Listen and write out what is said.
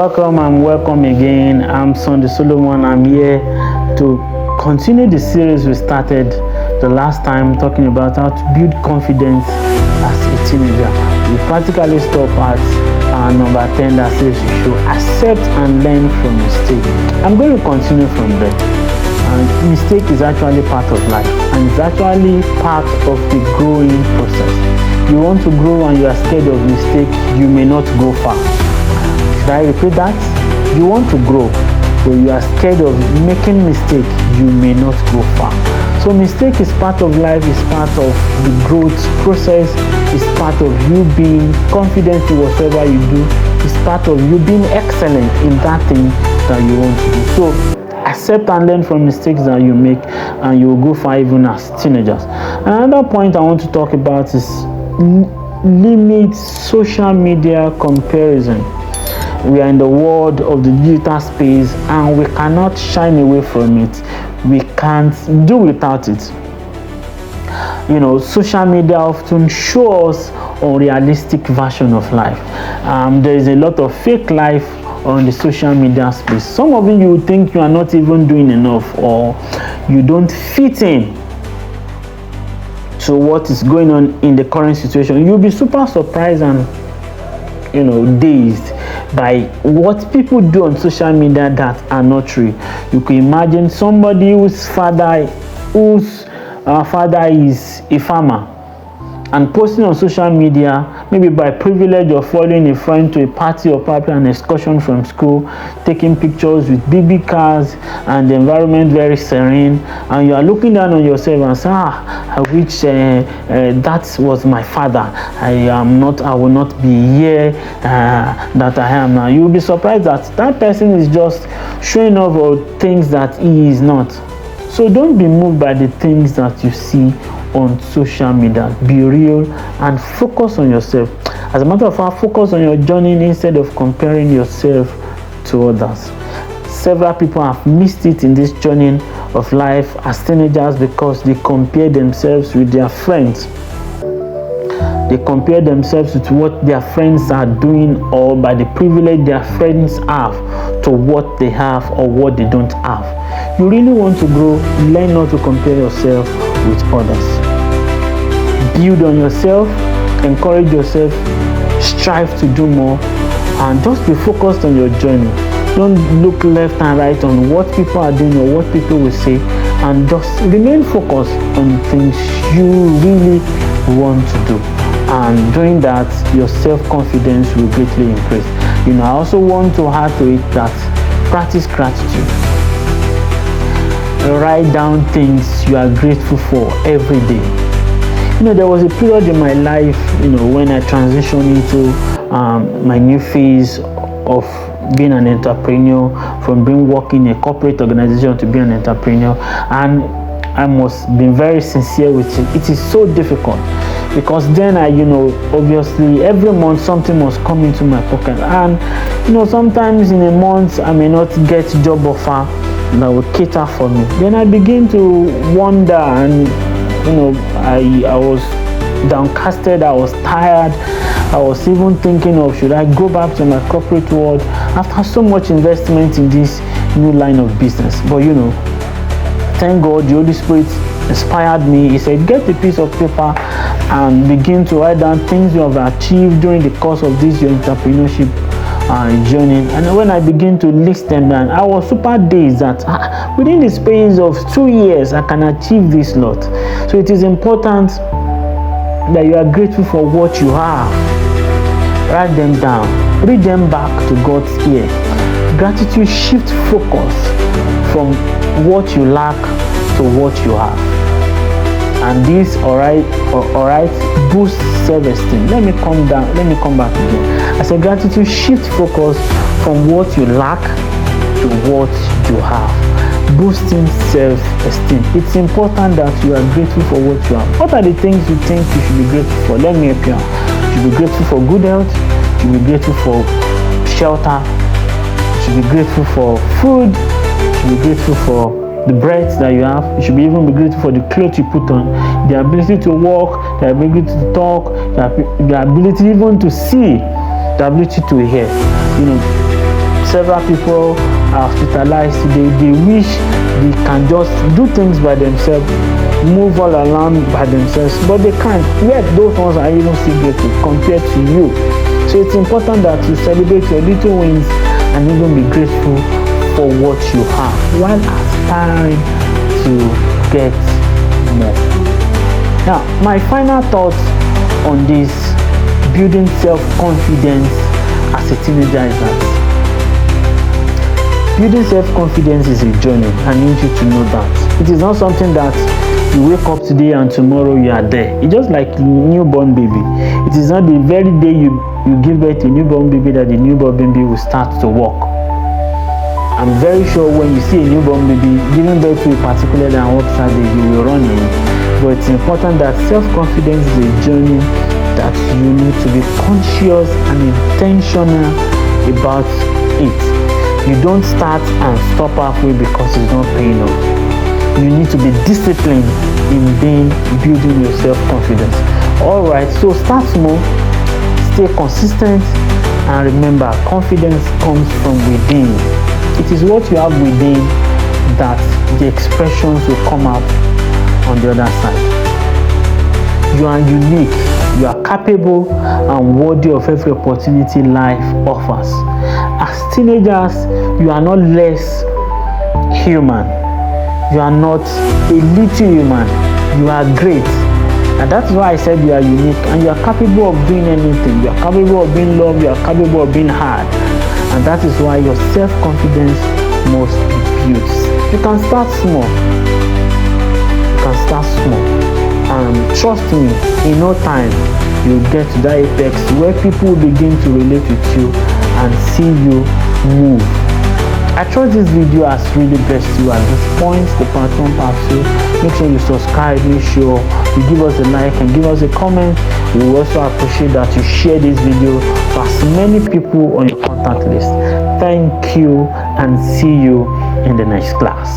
Welcome and welcome again. I'm Sunday Solomon. I'm here to continue the series we started the last time, talking about how to build confidence as a teenager. We practically stop at number 10 that says you should accept and learn from mistake. I'm going to continue from there. And mistake is actually part of life, and it's actually part of the growing process. You want to grow and you are scared of mistake, you may not go far. Should I repeat that? You want to grow, but you are scared of making mistake, you may not go far. So mistake is part of life, is part of the growth process, is part of you being confident in whatever you do, is part of you being excellent in that thing that you want to do. So accept and learn from mistakes that you make, and you will go far even as teenagers. Another point I want to talk about is limit social media comparison. We are in the world of the digital space and we cannot shine away from it. We can't do without it. You know, social media often shows unrealistic version of life. There is a lot of fake life on the social media space. Some of you think you are not even doing enough, or you don't fit in to what is going on in the current situation. You'll be super surprised and dazed by what people do on social media that are not true. You can imagine somebody whose father is a farmer and posting on social media, maybe by privilege of following a friend to a party or probably an excursion from school, taking pictures with baby cars and the environment very serene, and you are looking down on yourself and say, I wish that was my father. I will not be here that I am now. You will be surprised that person is just showing off all things that he is not. So don't be moved by the things that you see on social media. Be real and focus on yourself. As a matter of fact, focus on your journey instead of comparing yourself to others. Several people have missed it in this journey of life as teenagers because they compare themselves with their friends. They compare themselves with what their friends are doing, or by the privilege their friends have, to what they have or what they don't have. You really want to grow, learn not to compare yourself with others. Build on yourself, encourage yourself, strive to do more, and just be focused on your journey. Don't look left and right on what people are doing or what people will say, and just remain focused on things you really want to do. And doing that, your self-confidence will greatly increase. I also want to add to it that practice gratitude. Write down things you are grateful for every day. There was a period in my life, when I transitioned into my new phase of being an entrepreneur, from working in a corporate organization to being an entrepreneur, and I must be very sincere with you. It is so difficult because then obviously every month something must come into my pocket, and sometimes in a month I may not get job offer that will cater for me. Then I begin to wonder, and I was downcasted, I was tired, I was even thinking of, should I go back to my corporate world after so much investment in this new line of business? But thank God the Holy Spirit inspired me. He said, get a piece of paper and begin to write down things you have achieved during the course of this your entrepreneurship journey. And when I begin to list them down, I was super dazed that within the space of 2 years I can achieve this lot. So it is important that you are grateful for what you have. Write them down, read them back to God's ear. Gratitude shifts focus from what you lack to what you have, and this alright boosts self-esteem. Let me come back again. I said gratitude shifts focus from what you lack to what you have, boosting self-esteem. It's important that you are grateful for what you have. What are the things you think you should be grateful for? Let me help you out. You should be grateful for good health. You should be grateful for shelter. You should be grateful for food. You should be grateful for the breath that you have. You should even be grateful for the clothes you put on, the ability to walk, the ability to talk, the ability even to see, the ability to hear. several people are hospitalized today. They wish they can just do things by themselves, move all around by themselves, but they can't. Yet those ones are even still grateful compared to you. So it's important that you celebrate your little wins and even be grateful for what you have while aspiring to get more. Now, my final thoughts on this building self-confidence as a teenager is that building self-confidence is a journey. I need you to know that. It is not something that you wake up today and tomorrow you are there. It's just like a newborn baby. It is not the very day you give birth to a newborn baby that the newborn baby will start to walk. I'm very sure when you see a newborn baby giving birth to a particular and walks out there, you will run in. But it's important that self-confidence is a journey that you need to be conscious and intentional about it. You don't start and stop halfway because it's not paying off. You need to be disciplined in building your self-confidence. Alright, so start small, stay consistent, and remember, confidence comes from within. It is what you have within that the expressions will come out on the other side. You are unique, you are capable and worthy of every opportunity life offers. As teenagers, you are not less human. You are not a little human. You are great. And that's why I said you are unique and you are capable of doing anything. You are capable of being loved. You are capable of being hard. And that is why your self-confidence must be built. You can start small. You can start small. And trust me, in no time, you'll get to that apex where people will begin to relate with you and see you move. I trust this video has really blessed you at this point, the part 1, part 2. Make sure you subscribe, make sure you give us a like and give us a comment. We will also appreciate that you share this video to as many people on your contact list. Thank you and see you in the next class.